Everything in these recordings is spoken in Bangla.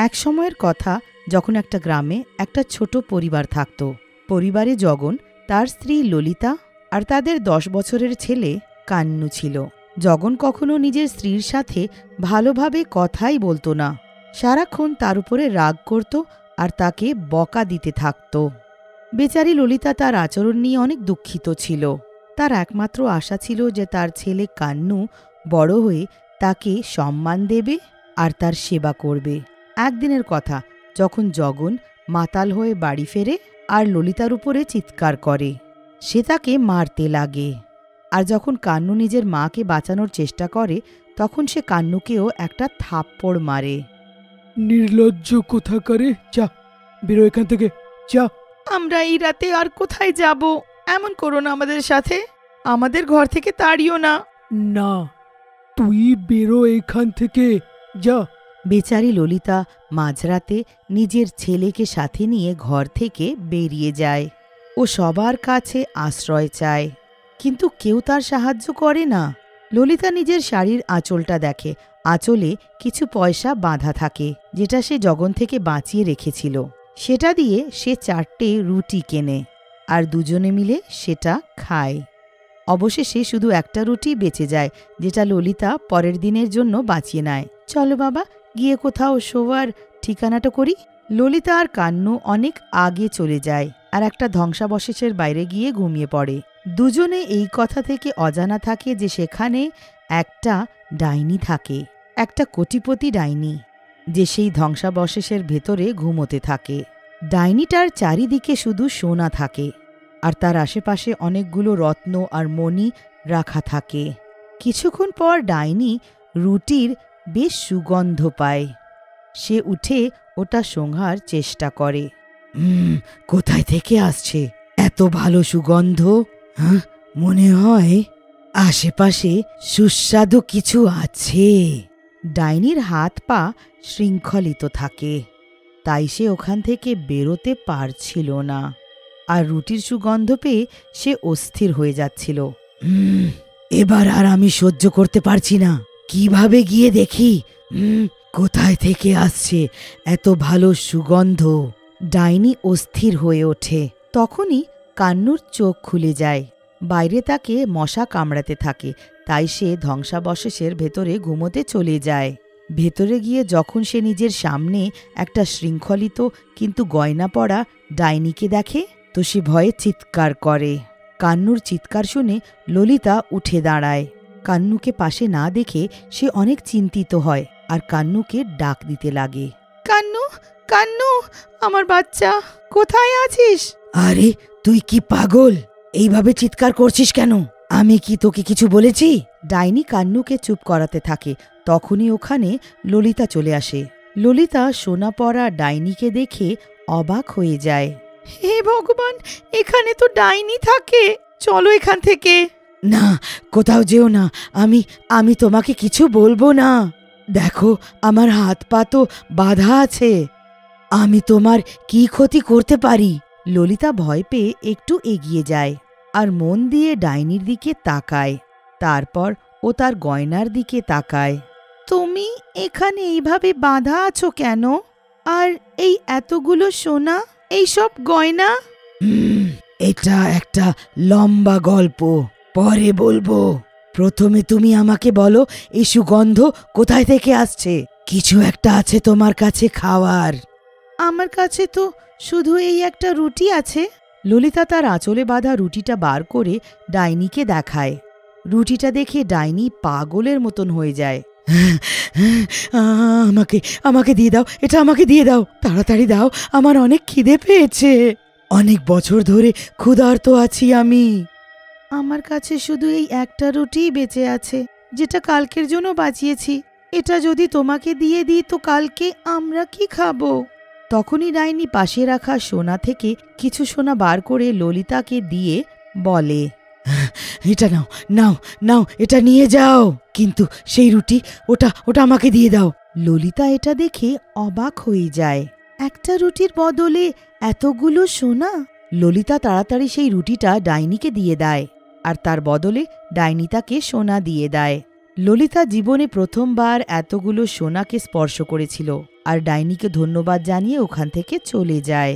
এক সময়ের কথা, যখন একটা গ্রামে একটা ছোট পরিবার থাকত। পরিবারে জগন, তার স্ত্রী ললিতা আর তাদের 10 বছরের ছেলে কান্নু ছিল। জগন কখনো নিজের স্ত্রীর সাথে ভালোভাবে কথাই বলতো না। সারাক্ষণ তার উপরে রাগ করত আর তাকে বকা দিতে থাকত। বেচারি ললিতা তার আচরণ নিয়ে অনেক দুঃখিত ছিল। তার একমাত্র আশা ছিল যে তার ছেলে কান্নু বড় হয়ে তাকে সম্মান দেবে আর তার সেবা করবে। একদিনের কথা, যখন জগন মাতাল হয়ে বাড়ি ফেরে আর ললিতার উপরে চিৎকার করে, সে তাকে মারতে লাগে। আর যখন কান্নু নিজের মাকে বাঁচানোর চেষ্টা করে, তখন সে কান্নুকেও একটা থাপ্পড় মারে। নির্লজ্জ কোথাকারে, যা বেরো এখান থেকে, যা। আমরা এই রাতে আর কোথায় যাব? এমন করো না আমাদের সাথে, আমাদের ঘর থেকে তাড়িও না। না, তুই বেরো এখান থেকে, যা। বেচারি ললিতা মাঝরাতে নিজের ছেলেকে সাথে নিয়ে ঘর থেকে বেরিয়ে যায়। ও সবার কাছে আশ্রয় চায়, কিন্তু কেউ তার সাহায্য করে না। ললিতা নিজের শাড়ির আঁচলটা দেখে। আঁচলে কিছু পয়সা বাঁধা থাকে, যেটা সে জগন থেকে বাঁচিয়ে রেখেছিল। সেটা দিয়ে সে 4টে রুটি কেনে আর দুজনে মিলে সেটা খায়। অবশেষে শুধু একটা রুটি বেঁচে যায়, যেটা ললিতা পরের দিনের জন্য বাঁচিয়ে নেয়। চলো বাবা, গিয়ে কোথাও শোয়ার ঠিকানাটা করি। ললিতা আর কান্নু অনেক আগে চলে যায় আর একটা ধ্বংসাবশেষের বাইরে গিয়ে ঘুমিয়ে পড়ে। দুজনে এই কথা থেকে অজানা থাকে যে সেখানে একটা ডাইনি থাকে, একটা কোটিপতি ডাইনি, যে সেই ধ্বংসাবশেষের ভেতরে ঘুমোতে থাকে। ডাইনিটার চারিদিকে শুধু সোনা থাকে আর তার আশেপাশে অনেকগুলো রত্ন আর মণি রাখা থাকে। কিছুক্ষণ পর ডাইনি রুটির বেশ সুগন্ধ পায়। সে উঠে ওটা শোঁঘার চেষ্টা করে। কোথায় থেকে আসছে এত ভালো সুগন্ধ? মনে হয় আশেপাশে সুস্বাদু কিছু আছে। ডাইনির হাত পা শৃঙ্খলিত থাকে, তাই সে ওখান থেকে বেরোতে পারছিল না। আর রুটির সুগন্ধ পেয়ে সে অস্থির হয়ে যাচ্ছিল। এবার আর আমি সহ্য করতে পারছি না, কিভাবে গিয়ে দেখি কোথায় থেকে আসছে এত ভালো সুগন্ধ। ডাইনি অস্থির হয়ে ওঠে। তখনই কান্নুর চোখ খুলে যায়। বাইরে তাকে মশা কামড়াতে থাকে, তাই সে ধ্বংসাবশেষের ভেতরে ঘুমোতে চলে যায়। ভেতরে গিয়ে যখন সে নিজের সামনে একটা শৃঙ্খলিত কিন্তু গয়না পরা ডাইনিকে দেখে, তো সে ভয়ে চিৎকার করে। কান্নুর চিৎকার শুনে ললিতা উঠে দাঁড়ায়। কান্নুকে পাশে না দেখে সে অনেক চিন্তিত হয় আর কান্নুকে ডাক দিতে লাগে। কান্নু, কান্নু, আমার বাচ্চা, কোথায় আছিস? আরে তুই কি পাগল? এইভাবে চিৎকার করছিস কেন? আমি কি তোকে কিছু বলেছি? ডাইনি কান্নুকে চুপ করাতে থাকে। তখনই ওখানে ললিতা চলে আসে। ললিতা সোনা পরা ডাইনিকে দেখে অবাক হয়ে যায়। হে ভগবান, এখানে তো ডাইনি থাকে, চলো এখান থেকে। না, কোথাও যেও না, আমি তোমাকে কিছু বলবো না। দেখো, আমার হাত পা তো বাঁধা আছে, আমি তোমার কি ক্ষতি করতে পারি? ললিতা ভয় পেয়ে একটু এগিয়ে যায় আর মন দিয়ে ডাইনির দিকে তাকায়। তারপর ও তার গয়নার দিকে তাকায়। তুমি এখানে এইভাবে বাঁধা আছো কেন? আর এই এতগুলো সোনা, এই সব গয়না? এটা একটা লম্বা গল্প, পরে বলবো। প্রথমে তুমি আমাকে বলো, এই সুগন্ধ কোথায় থেকে আসছে? কিছু একটা আছে তোমার কাছে খাওয়ার। আমার কাছে তো শুধু এই একটা রুটি আছে। ললিতা তার আঁচলে বাঁধা রুটিটা বার করে ডাইনিকে দেখায়। রুটিটা দেখে ডাইনি পাগলের মতন হয়ে যায়। আমাকে আমাকে দিয়ে দাও, এটা আমাকে দিয়ে দাও, তাড়াতাড়ি দাও, আমার অনেক খিদে পেয়েছে, অনেক বছর ধরে ক্ষুধার্ত আছি আমি। আমার কাছে শুধু এই একটা রুটিই বেঁচে আছে, যেটা কালকের জন্য বাঁচিয়েছি। এটা যদি তোমাকে দিয়ে দিই তো কালকে আমরা কি খাবো? তখনই ডাইনি পাশে রাখা সোনা থেকে কিছু সোনা বার করে ললিতাকে দিয়ে বলে, এটা নাও, নাও, নাও, এটা নিয়ে যাও, কিন্তু সেই রুটি, ওটা আমাকে দিয়ে দাও। ললিতা এটা দেখে অবাক হয়ে যায়। একটা রুটির বদলে এতগুলো সোনা? ললিতা তাড়াতাড়ি সেই রুটিটা ডাইনিকে দিয়ে দেয় আর তার বদলে ডাইনি তাকে সোনা দিয়ে দেয়। ললিতা জীবনে প্রথমবার এতগুলো সোনাকে স্পর্শ করেছিল। আর ডাইনিকে ধন্যবাদ জানিয়ে ওখান থেকে চলে যায়।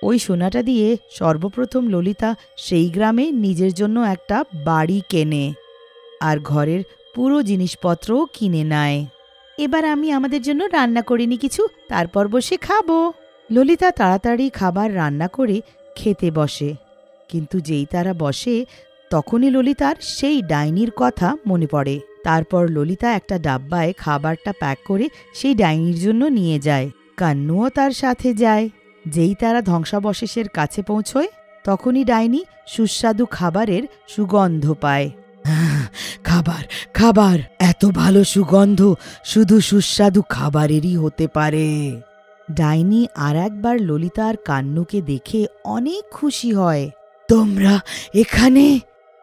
ওই সোনাটা দিয়ে সর্বপ্রথম ললিতা সেই গ্রামে নিজের জন্য একটা বাড়ি কেনে আর ঘরের পুরো জিনিসপত্রও কিনে নেয়। এবার আমি আমাদের জন্য রান্না করিনি কিছু, তারপর বসে খাবো। ললিতা তাড়াতাড়ি খাবার রান্না করে খেতে বসে, কিন্তু যেই তারা বসে তখনই ললিতার সেই ডাইনির কথা মনে পড়ে। তারপর ললিতা একটা ডাব্বায় খাবারটা প্যাক করে সেই ডাইনির জন্য নিয়ে যায়। কান্নুও তার সাথে যায়। যেই তারা ধ্বংসাবশেষের কাছে পৌঁছয় তখনই ডাইনি সুস্বাদু খাবারের সুগন্ধ পায়। খাবার খাবার, এত ভালো সুগন্ধ শুধু সুস্বাদু খাবারেরই হতে পারে। ডাইনি আর একবার ললিতা আর কান্নুকে দেখে অনেক খুশি হয়। তোমরা এখানে?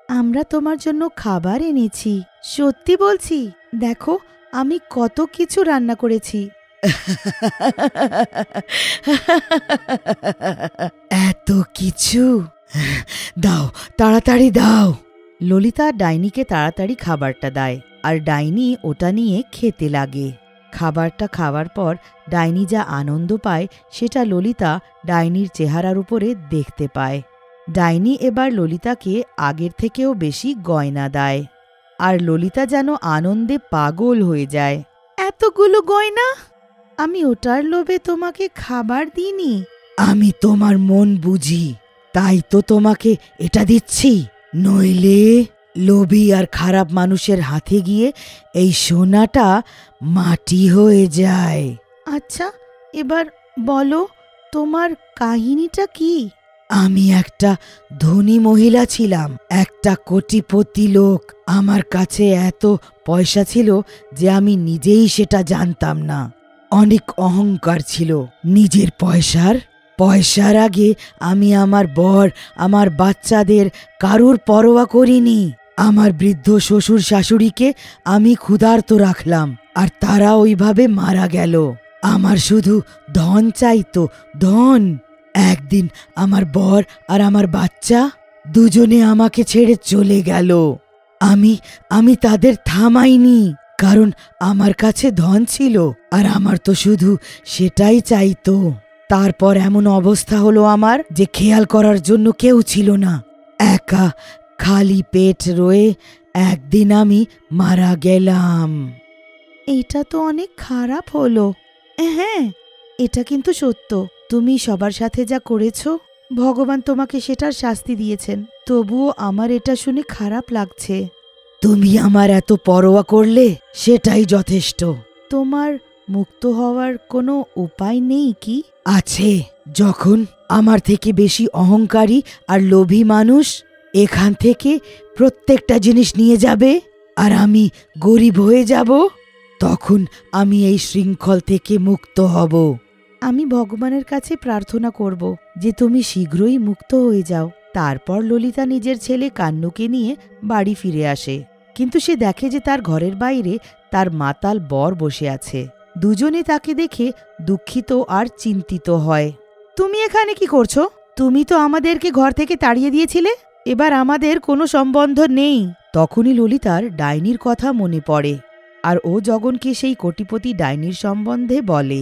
আমরা তোমার জন্য খাবার এনেছি। সত্যি বলছি, দেখো আমি কত কিছু রান্না করেছি। এত কিছু? দাও, তাড়াতাড়ি দাও। ললিতা ডাইনিকে তাড়াতাড়ি খাবারটা দেয় আর ডাইনি ওটা নিয়ে খেতে লাগে। খাবারটা খাওয়ার পর ডাইনি যা আনন্দ পায় সেটা ললিতা ডাইনির চেহারার উপরে দেখতে পায়। ডাইনি এবার ললিতাকে আগের থেকেও বেশি গয়না দেয় আর ললিতা যেন আনন্দে পাগল হয়ে যায়। এতগুলো গয়না? আমি ওটার লোভে তোমাকে খাবার দিইনি। আমি তোমার মন বুঝি, তাই তো তোমাকে এটা দিচ্ছি। নইলে লোভী আর খারাপ মানুষের হাতে গিয়ে এই সোনাটা মাটি হয়ে যায়। আচ্ছা, এবার বলো তোমার কাহিনীটা কি? আমি একটা ধনী মহিলা ছিলাম, একটা কোটিপতি লোক। আমার কাছে এত পয়সা ছিল যে আমি নিজেই সেটা জানতাম না। অনেক অহংকার ছিল নিজের পয়সার আগে আমি আমার বর, আমার বাচ্চাদের কারুর পরোয়া করিনি। আমার বৃদ্ধ শ্বশুর শাশুড়িকে আমি ক্ষুধার্ত রাখলাম আর তারা ওইভাবে মারা গেল। আমার শুধু ধন চাইতো, ধন। একদিন আমার বর আর আমার বাচ্চা দুজনে আমাকে ছেড়ে চলে গেল। আমি তাদের থামাইনি, কারণ আমার কাছে ধন ছিল আর আমার তো শুধু সেটাই চাইতো। তারপর এমন অবস্থা হলো আমার যে খেয়াল করার জন্য কেউ ছিল না। একা খালি পেট রয়ে একদিন আমি মারা গেলাম। এটা তো অনেক খারাপ হলো। হ্যাঁ, এটা কিন্তু সত্য। তুমি সবার সাথে যা করেছো, ভগবান তোমাকে সেটার শাস্তি দিয়েছেন। তবুও আমার এটা শুনে খারাপ লাগছে। তুমি আমার এত পরোয়া করলে, সেটাই যথেষ্ট। তোমার মুক্ত হওয়ার কোনো উপায় নেই কি? আছে। যখন আমার থেকে বেশি অহংকারী আর লোভী মানুষ এখান থেকে প্রত্যেকটা জিনিস নিয়ে যাবে আর আমি গরিব হয়ে যাব, তখন আমি এই শৃঙ্খল থেকে মুক্ত হব। আমি ভগবানের কাছে প্রার্থনা করব যে তুমি শীঘ্রই মুক্ত হয়ে যাও। তারপর ললিতা নিজের ছেলে কান্নুকে নিয়ে বাড়ি ফিরে আসে, কিন্তু সে দেখে যে তার ঘরের বাইরে তার মাতাল বর বসে আছে। দুজনে তাকে দেখে দুঃখিত আর চিন্তিত হয়। তুমি এখানে কি করছো? তুমি তো আমাদেরকে ঘর থেকে তাড়িয়ে দিয়েছিলে, এবার আমাদের কোনো সম্বন্ধ নেই। তখনই ললিতার ডাইনির কথা মনে পড়ে আর ও জগনকে সেই কোটিপতি ডাইনির সম্বন্ধে বলে।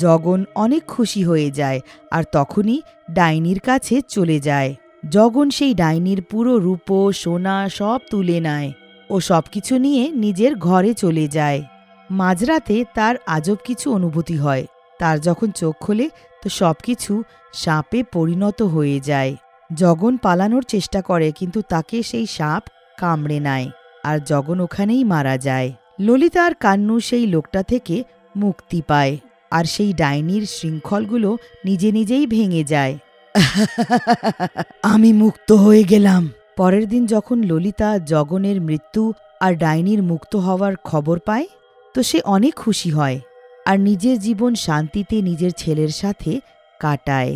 জগন অনেক খুশি হয়ে যায় আর তখনই ডাইনির কাছে চলে যায়। জগন সেই ডাইনির পুরো রূপো সোনা সব তুলে নেয় ও সবকিছু নিয়ে নিজের ঘরে চলে যায়। মাঝরাতে তার আজব কিছু অনুভূতি হয়। তার যখন চোখ খোলে তো সবকিছু সাপে পরিণত হয়ে যায়। জগন পালানোর চেষ্টা করে, কিন্তু তাকে সেই সাপ কামড়ে নেয় আর জগন ওখানেই মারা যায়। ললিতা আর কান্নু সেই লোকটা থেকে মুক্তি পায় আর সেই ডাইনির শৃঙ্খলগুলো নিজে নিজেই ভেঙে যায়। আমি মুক্ত হয়ে গেলাম। পরের দিন যখন ললিতা জগনের মৃত্যু আর ডাইনির মুক্ত হওয়ার খবর পায় তো সে অনেক খুশি হয় আর নিজের জীবন শান্তিতে নিজের ছেলের সাথে কাটায়।